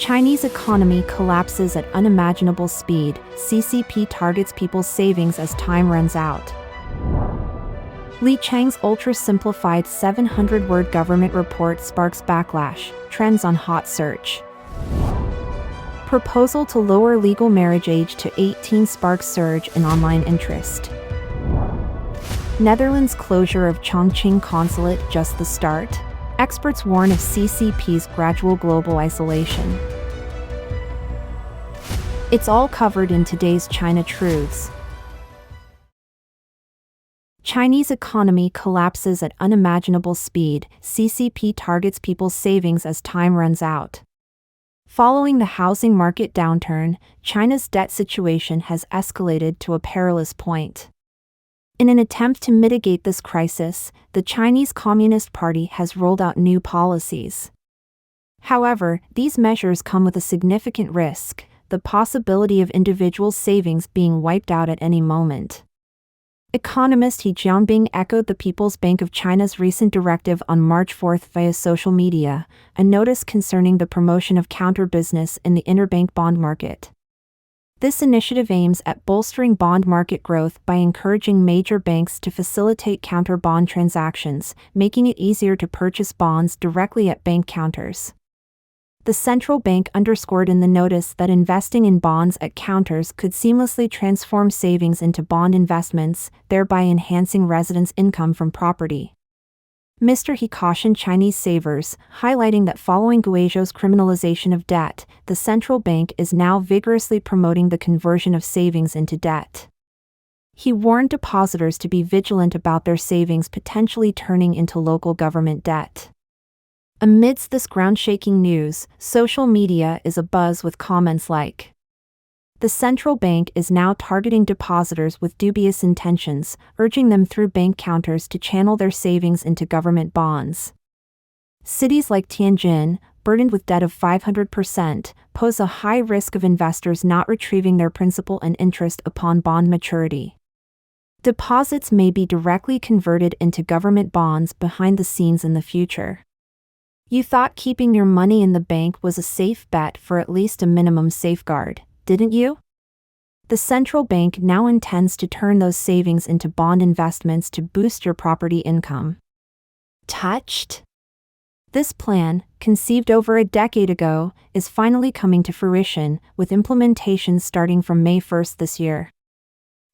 Chinese economy collapses at unimaginable speed. CCP targets people's savings as time runs out. Li Qiang's ultra-simplified 700-word government report sparks backlash, trends on hot search. Proposal to lower legal marriage age to 18 sparks surge in online interest. Netherlands' closure of Chongqing Consulate just the start? Experts warn of CCP's gradual global isolation. It's all covered in today's China Truths. Chinese economy collapses at unimaginable speed. CCP targets people's savings as time runs out. Following the housing market downturn, China's debt situation has escalated to a perilous point. In an attempt to mitigate this crisis, the Chinese Communist Party has rolled out new policies. However, these measures come with a significant risk: the possibility of individuals' savings being wiped out at any moment. Economist He Jianbing echoed the People's Bank of China's recent directive on March 4 via social media, a notice concerning the promotion of counter-business in the interbank bond market. This initiative aims at bolstering bond market growth by encouraging major banks to facilitate counter-bond transactions, making it easier to purchase bonds directly at bank counters. The central bank underscored in the notice that investing in bonds at counters could seamlessly transform savings into bond investments, thereby enhancing residents' income from property. Mr. He cautioned Chinese savers, highlighting that following Guizhou's criminalization of debt, the central bank is now vigorously promoting the conversion of savings into debt. He warned depositors to be vigilant about their savings potentially turning into local government debt. Amidst this ground-shaking news, social media is abuzz with comments like, "The central bank is now targeting depositors with dubious intentions, urging them through bank counters to channel their savings into government bonds." Cities like Tianjin, burdened with debt of 500%, pose a high risk of investors not retrieving their principal and interest upon bond maturity. Deposits may be directly converted into government bonds behind the scenes in the future. You thought keeping your money in the bank was a safe bet for at least a minimum safeguard, didn't you? The central bank now intends to turn those savings into bond investments to boost your property income. Touched? This plan, conceived over a decade ago, is finally coming to fruition, with implementation starting from May 1 this year.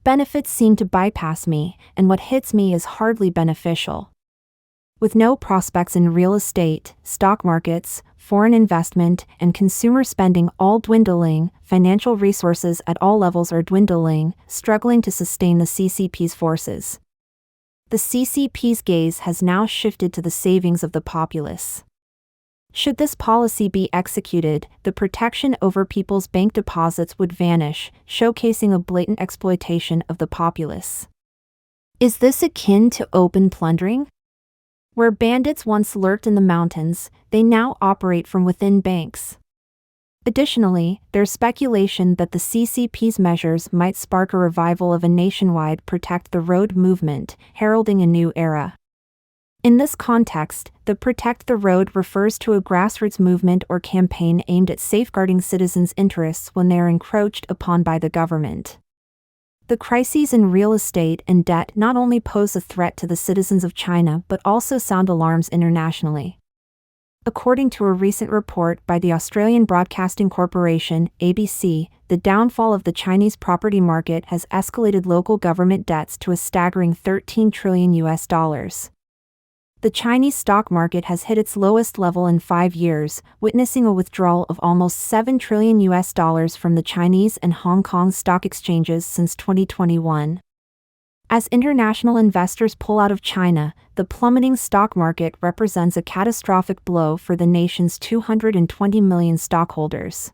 Benefits seem to bypass me, and what hits me is hardly beneficial. With no prospects in real estate, stock markets, foreign investment, and consumer spending all dwindling, financial resources at all levels are dwindling, struggling to sustain the CCP's forces. The CCP's gaze has now shifted to the savings of the populace. Should this policy be executed, the protection over people's bank deposits would vanish, showcasing a blatant exploitation of the populace. Is this akin to open plundering? Where bandits once lurked in the mountains, they now operate from within banks. Additionally, there's speculation that the CCP's measures might spark a revival of a nationwide Protect the Road movement, heralding a new era. In this context, the Protect the Road refers to a grassroots movement or campaign aimed at safeguarding citizens' interests when they are encroached upon by the government. The crises in real estate and debt not only pose a threat to the citizens of China but also sound alarms internationally. According to a recent report by the Australian Broadcasting Corporation, ABC, the downfall of the Chinese property market has escalated local government debts to a staggering $13 trillion. The Chinese stock market has hit its lowest level in 5 years, witnessing a withdrawal of almost $7 trillion from the Chinese and Hong Kong stock exchanges since 2021. As international investors pull out of China, the plummeting stock market represents a catastrophic blow for the nation's 220 million stockholders.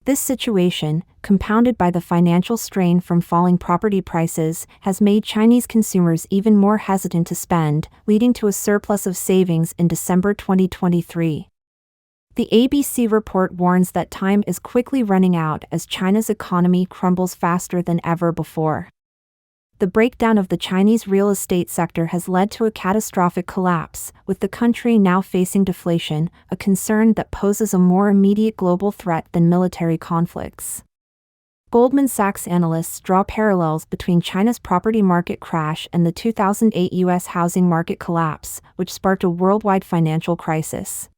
This situation, compounded by the financial strain from falling property prices, has made Chinese consumers even more hesitant to spend, leading to a surplus of savings in December 2023. The ABC report warns that time is quickly running out as China's economy crumbles faster than ever before. The breakdown of the Chinese real estate sector has led to a catastrophic collapse, with the country now facing deflation, a concern that poses a more immediate global threat than military conflicts. Goldman Sachs analysts draw parallels between China's property market crash and the 2008 U.S. housing market collapse, which sparked a worldwide financial crisis.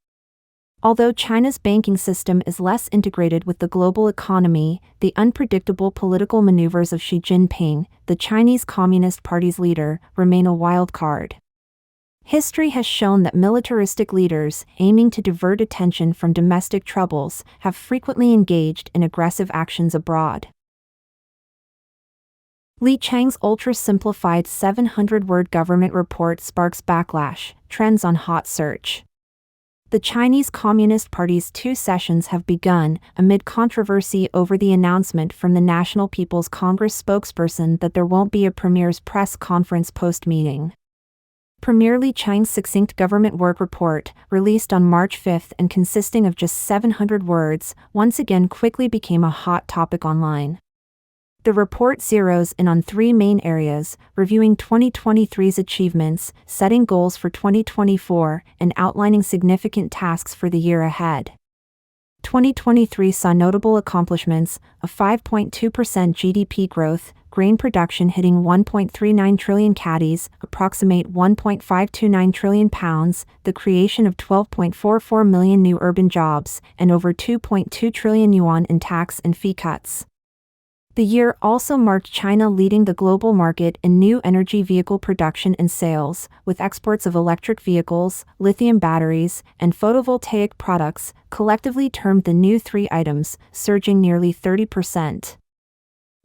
Although China's banking system is less integrated with the global economy, the unpredictable political maneuvers of Xi Jinping, the Chinese Communist Party's leader, remain a wild card. History has shown that militaristic leaders, aiming to divert attention from domestic troubles, have frequently engaged in aggressive actions abroad. Li Qiang's ultra-simplified 700-word government report sparks backlash, trends on hot search. The Chinese Communist Party's 2 sessions have begun, amid controversy over the announcement from the National People's Congress spokesperson that there won't be a premier's press conference post-meeting. Premier Li Qiang's succinct government work report, released on March 5 and consisting of just 700 words, once again quickly became a hot topic online. The report zeroes in on 3 main areas, reviewing 2023's achievements, setting goals for 2024, and outlining significant tasks for the year ahead. 2023 saw notable accomplishments: a 5.2% GDP growth, grain production hitting 1.39 trillion caddies, approximate £1.529 trillion, the creation of 12.44 million new urban jobs, and over 2.2 trillion yuan in tax and fee cuts. The year also marked China leading the global market in new energy vehicle production and sales, with exports of electric vehicles, lithium batteries, and photovoltaic products, collectively termed the new 3 items, surging nearly 30%.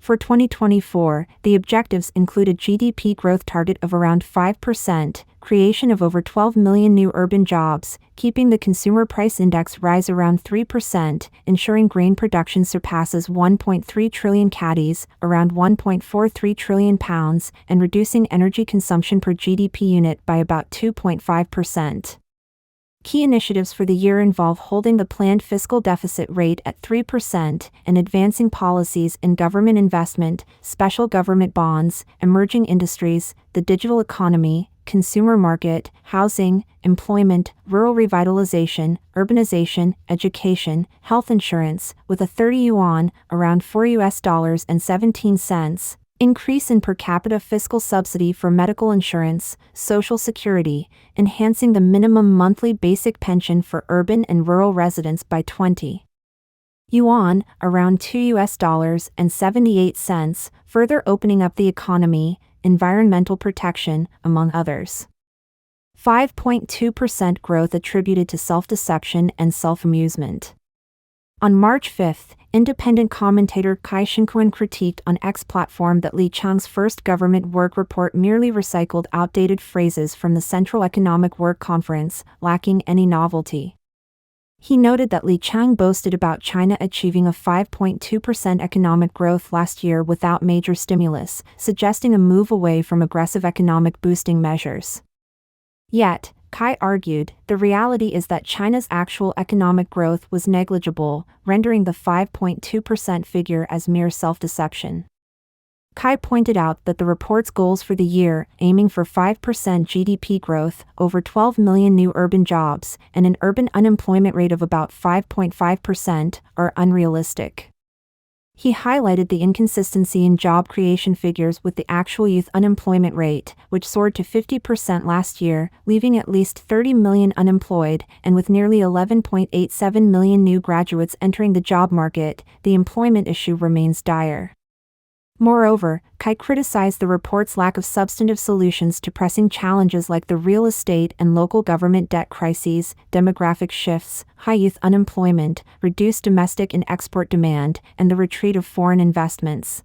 For 2024, the objectives include a GDP growth target of around 5%, creation of over 12 million new urban jobs, keeping the consumer price index rise around 3%, ensuring grain production surpasses 1.3 trillion caddies, around 1.43 trillion pounds, and reducing energy consumption per GDP unit by about 2.5%. Key initiatives for the year involve holding the planned fiscal deficit rate at 3% and advancing policies in government investment, special government bonds, emerging industries, the digital economy, consumer market, housing, employment, rural revitalization, urbanization, education, health insurance, with a 30 yuan, around $4.17, increase in per capita fiscal subsidy for medical insurance, social security, enhancing the minimum monthly basic pension for urban and rural residents by 20 yuan, around $2.78, further opening up the economy, environmental protection, among others. 5.2% growth attributed to self-deception and self-amusement. On March 5, independent commentator Chongqing critiqued on X platform that Li Qiang's first government work report merely recycled outdated phrases from the Central Economic Work Conference, lacking any novelty. He noted that Li Qiang boasted about China achieving a 5.2% economic growth last year without major stimulus, suggesting a move away from aggressive economic boosting measures. Yet, Kai argued, the reality is that China's actual economic growth was negligible, rendering the 5.2% figure as mere self-deception. Kai pointed out that the report's goals for the year, aiming for 5% GDP growth, over 12 million new urban jobs, and an urban unemployment rate of about 5.5%, are unrealistic. He highlighted the inconsistency in job creation figures with the actual youth unemployment rate, which soared to 50% last year, leaving at least 30 million unemployed, and with nearly 11.87 million new graduates entering the job market, the employment issue remains dire. Moreover, Kai criticized the report's lack of substantive solutions to pressing challenges like the real estate and local government debt crises, demographic shifts, high youth unemployment, reduced domestic and export demand, and the retreat of foreign investments.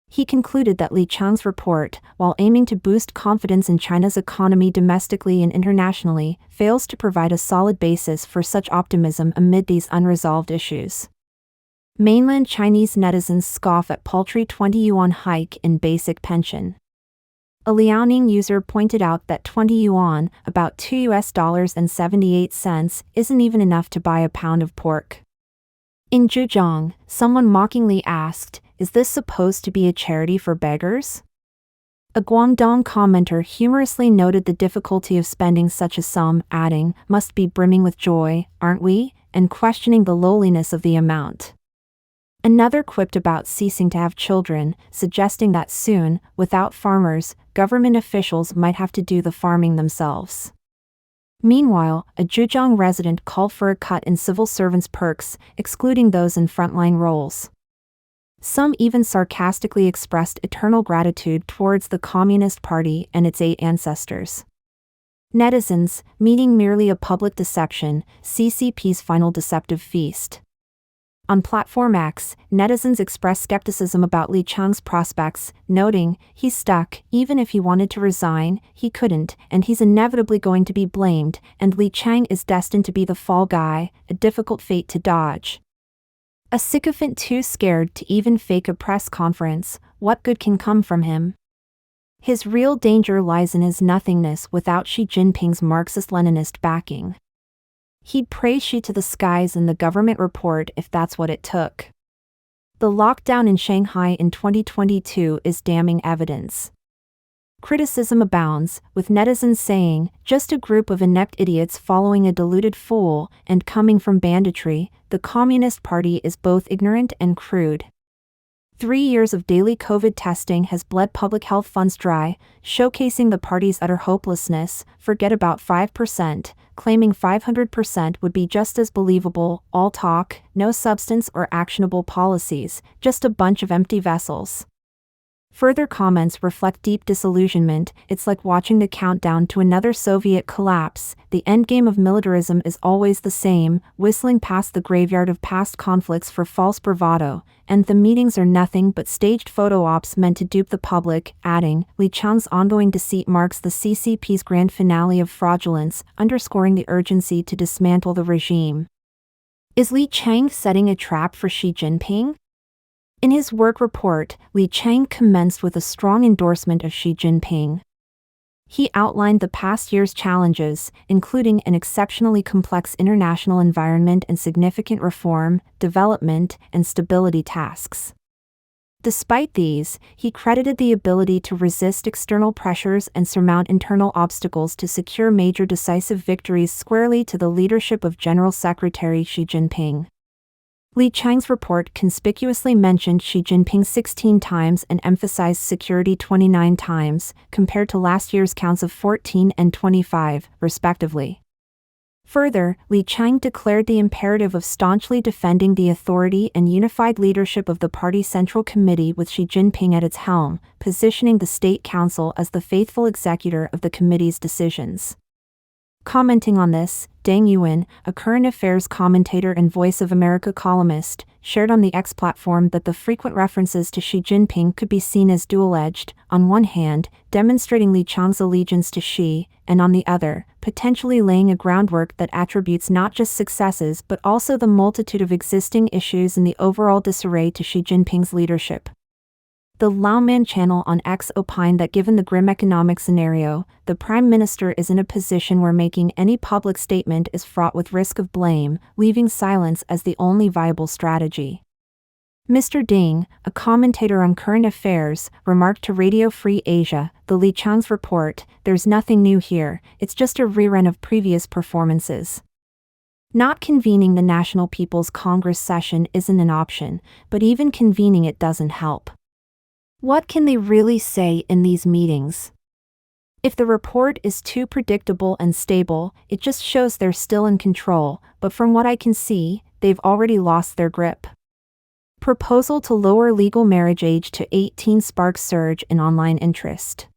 He concluded that Li Qiang's report, while aiming to boost confidence in China's economy domestically and internationally, fails to provide a solid basis for such optimism amid these unresolved issues. Mainland Chinese netizens scoff at paltry 20 yuan hike in basic pension. A Liaoning user pointed out that 20 yuan, about $2.78, isn't even enough to buy a pound of pork. In Zhejiang, someone mockingly asked, "Is this supposed to be a charity for beggars?" A Guangdong commenter humorously noted the difficulty of spending such a sum, adding, "Must be brimming with joy, aren't we?" and questioning the lowliness of the amount. Another quipped about ceasing to have children, suggesting that soon, without farmers, government officials might have to do the farming themselves. Meanwhile, a Zhejiang resident called for a cut in civil servants' perks, excluding those in frontline roles. Some even sarcastically expressed eternal gratitude towards the Communist Party and its 8 ancestors. Netizens, meaning merely a public deception, CCP's final deceptive feast. On Platform X, netizens expressed skepticism about Li Qiang's prospects, noting, "He's stuck, even if he wanted to resign, he couldn't, and he's inevitably going to be blamed, and Li Qiang is destined to be the fall guy, a difficult fate to dodge." A sycophant too scared to even fake a press conference, what good can come from him? His real danger lies in his nothingness without Xi Jinping's Marxist-Leninist backing. He'd praise Xi to the skies in the government report if that's what it took. The lockdown in Shanghai in 2022 is damning evidence. Criticism abounds, with netizens saying, "Just a group of inept idiots following a deluded fool," and coming from banditry, the Communist Party is both ignorant and crude. 3 years of daily COVID testing has bled public health funds dry, showcasing the party's utter hopelessness. Forget about 5%, claiming 500% would be just as believable, all talk, no substance or actionable policies, just a bunch of empty vessels. Further comments reflect deep disillusionment. It's like watching the countdown to another Soviet collapse. The endgame of militarism is always the same, whistling past the graveyard of past conflicts for false bravado, and the meetings are nothing but staged photo ops meant to dupe the public, adding, "Li Qiang's ongoing deceit marks the CCP's grand finale of fraudulence, underscoring the urgency to dismantle the regime." Is Li Qiang setting a trap for Xi Jinping? In his work report, Li Qiang commenced with a strong endorsement of Xi Jinping. He outlined the past year's challenges, including an exceptionally complex international environment and significant reform, development, and stability tasks. Despite these, he credited the ability to resist external pressures and surmount internal obstacles to secure major decisive victories squarely to the leadership of General Secretary Xi Jinping. Li Qiang's report conspicuously mentioned Xi Jinping 16 times and emphasized security 29 times, compared to last year's counts of 14 and 25, respectively. Further, Li Qiang declared the imperative of staunchly defending the authority and unified leadership of the party's Central Committee with Xi Jinping at its helm, positioning the State Council as the faithful executor of the committee's decisions. Commenting on this, Deng Yuan, a current affairs commentator and Voice of America columnist, shared on the X platform that the frequent references to Xi Jinping could be seen as dual-edged, on one hand, demonstrating Li Qiang's allegiance to Xi, and on the other, potentially laying a groundwork that attributes not just successes but also the multitude of existing issues in the overall disarray to Xi Jinping's leadership. The Laoman channel on X opined that given the grim economic scenario, the Prime Minister is in a position where making any public statement is fraught with risk of blame, leaving silence as the only viable strategy. Mr. Ding, a commentator on current affairs, remarked to Radio Free Asia, the Li Qiang's report, "There's nothing new here, it's just a rerun of previous performances." Not convening the National People's Congress session isn't an option, but even convening it doesn't help. What can they really say in these meetings? If the report is too predictable and stable, it just shows they're still in control, but from what I can see, they've already lost their grip. Proposal to lower legal marriage age to 18 sparks surge in online interest.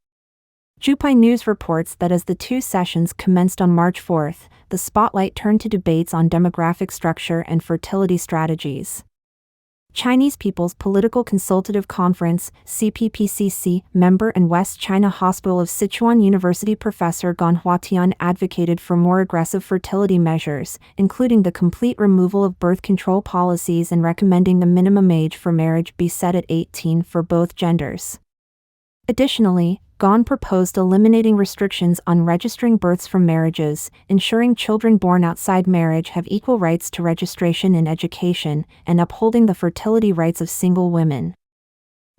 Jupai News reports that as the two sessions commenced on March 4th, the spotlight turned to debates on demographic structure and fertility strategies. Chinese People's Political Consultative Conference, CPPCC, member and West China Hospital of Sichuan University professor Gan Huatian advocated for more aggressive fertility measures, including the complete removal of birth control policies and recommending the minimum age for marriage be set at 18 for both genders. Additionally, Gan proposed eliminating restrictions on registering births from marriages, ensuring children born outside marriage have equal rights to registration and education, and upholding the fertility rights of single women.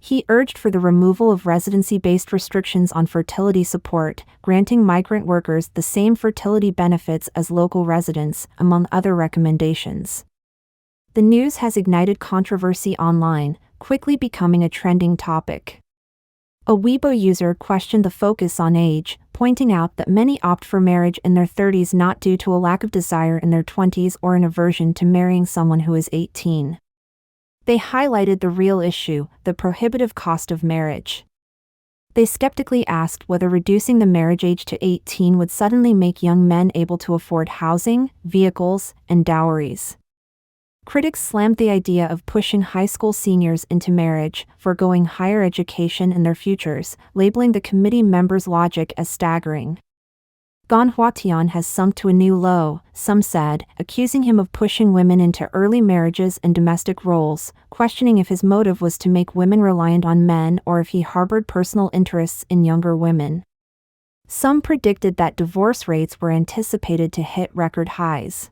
He urged for the removal of residency-based restrictions on fertility support, granting migrant workers the same fertility benefits as local residents, among other recommendations. The news has ignited controversy online, quickly becoming a trending topic. A Weibo user questioned the focus on age, pointing out that many opt for marriage in their 30s not due to a lack of desire in their 20s or an aversion to marrying someone who is 18. They highlighted the real issue, the prohibitive cost of marriage. They skeptically asked whether reducing the marriage age to 18 would suddenly make young men able to afford housing, vehicles, and dowries. Critics slammed the idea of pushing high school seniors into marriage, foregoing higher education and their futures, labeling the committee members' logic as staggering. Gan Huatian has sunk to a new low, some said, accusing him of pushing women into early marriages and domestic roles, questioning if his motive was to make women reliant on men or if he harbored personal interests in younger women. Some predicted that divorce rates were anticipated to hit record highs.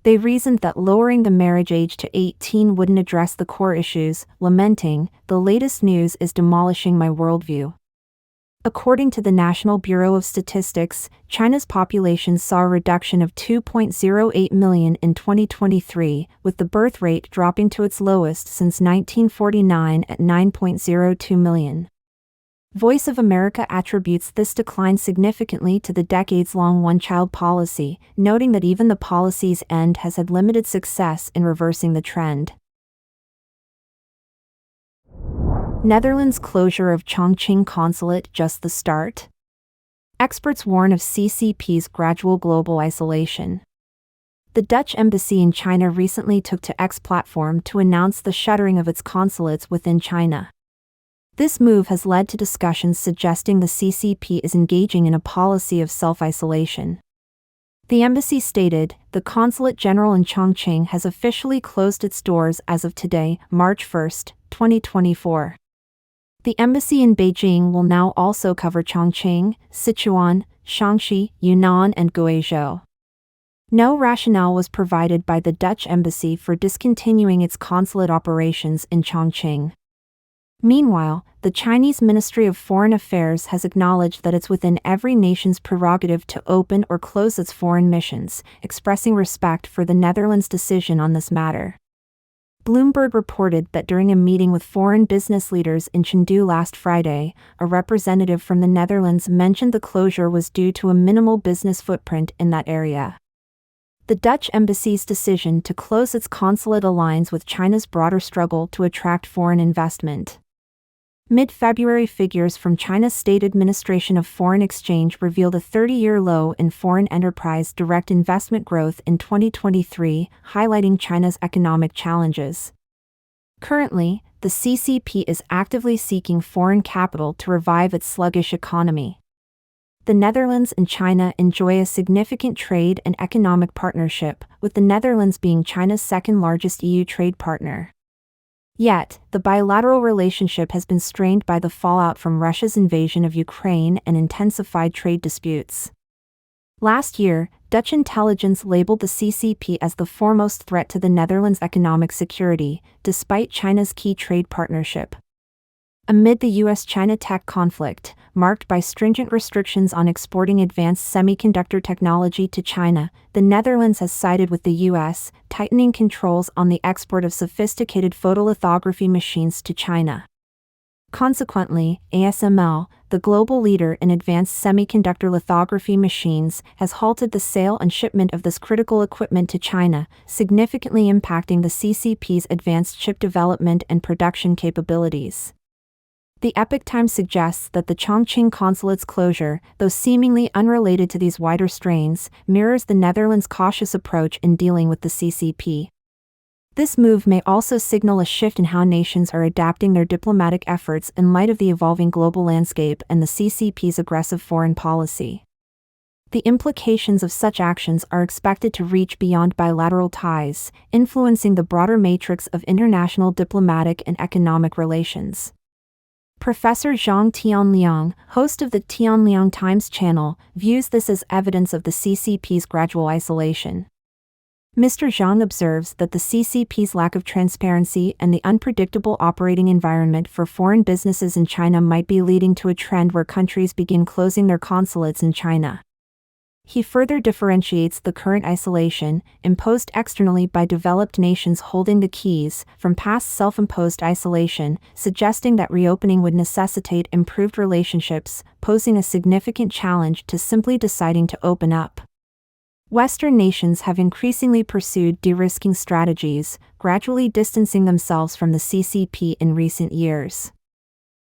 They reasoned that lowering the marriage age to 18 wouldn't address the core issues, lamenting, "The latest news is demolishing my worldview." According to the National Bureau of Statistics, China's population saw a reduction of 2.08 million in 2023, with the birth rate dropping to its lowest since 1949 at 9.02 million. Voice of America attributes this decline significantly to the decades-long one-child policy, noting that even the policy's end has had limited success in reversing the trend. Netherlands' closure of Chongqing Consulate just the start? Experts warn of CCP's gradual global isolation. The Dutch embassy in China recently took to X platform to announce the shuttering of its consulates within China. This move has led to discussions suggesting the CCP is engaging in a policy of self-isolation. The embassy stated, "The Consulate General in Chongqing has officially closed its doors as of today, March 1, 2024. The embassy in Beijing will now also cover Chongqing, Sichuan, Shaanxi, Yunnan and Guizhou." No rationale was provided by the Dutch embassy for discontinuing its consulate operations in Chongqing. Meanwhile, the Chinese Ministry of Foreign Affairs has acknowledged that it's within every nation's prerogative to open or close its foreign missions, expressing respect for the Netherlands' decision on this matter. Bloomberg reported that during a meeting with foreign business leaders in Chengdu last Friday, a representative from the Netherlands mentioned the closure was due to a minimal business footprint in that area. The Dutch embassy's decision to close its consulate aligns with China's broader struggle to attract foreign investment. Mid-February figures from China's State Administration of Foreign Exchange revealed a 30-year low in foreign enterprise direct investment growth in 2023, highlighting China's economic challenges. Currently, the CCP is actively seeking foreign capital to revive its sluggish economy. The Netherlands and China enjoy a significant trade and economic partnership, with the Netherlands being China's second-largest EU trade partner. Yet, the bilateral relationship has been strained by the fallout from Russia's invasion of Ukraine and intensified trade disputes. Last year, Dutch intelligence labeled the CCP as the foremost threat to the Netherlands' economic security, despite China's key trade partnership. Amid the US-China tech conflict, marked by stringent restrictions on exporting advanced semiconductor technology to China, the Netherlands has sided with the US, tightening controls on the export of sophisticated photolithography machines to China. Consequently, ASML, the global leader in advanced semiconductor lithography machines, has halted the sale and shipment of this critical equipment to China, significantly impacting the CCP's advanced chip development and production capabilities. The Epoch Times suggests that the Chongqing consulate's closure, though seemingly unrelated to these wider strains, mirrors the Netherlands' cautious approach in dealing with the CCP. This move may also signal a shift in how nations are adapting their diplomatic efforts in light of the evolving global landscape and the CCP's aggressive foreign policy. The implications of such actions are expected to reach beyond bilateral ties, influencing the broader matrix of international diplomatic and economic relations. Professor Zhang Tianliang, host of the Tianliang Times channel, views this as evidence of the CCP's gradual isolation. Mr. Zhang observes that the CCP's lack of transparency and the unpredictable operating environment for foreign businesses in China might be leading to a trend where countries begin closing their consulates in China. He further differentiates the current isolation, imposed externally by developed nations holding the keys, from past self-imposed isolation, suggesting that reopening would necessitate improved relationships, posing a significant challenge to simply deciding to open up. Western nations have increasingly pursued de-risking strategies, gradually distancing themselves from the CCP in recent years.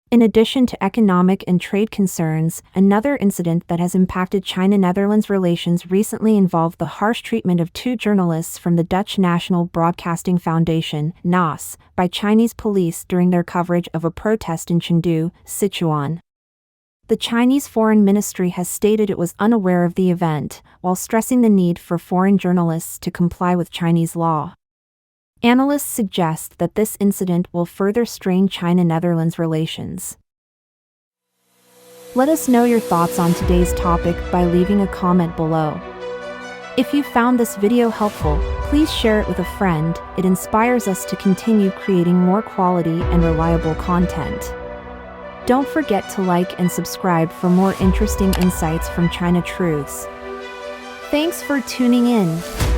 In addition to economic and trade concerns, another incident that has impacted China-Netherlands relations recently involved the harsh treatment of two journalists from the Dutch National Broadcasting Foundation (NOS) by Chinese police during their coverage of a protest in Chengdu, Sichuan. The Chinese Foreign Ministry has stated it was unaware of the event, while stressing the need for foreign journalists to comply with Chinese law. Analysts suggest that this incident will further strain China-Netherlands relations. Let us know your thoughts on today's topic by leaving a comment below. If you found this video helpful, please share it with a friend. It inspires us to continue creating more quality and reliable content. Don't forget to like and subscribe for more interesting insights from China Truths. Thanks for tuning in.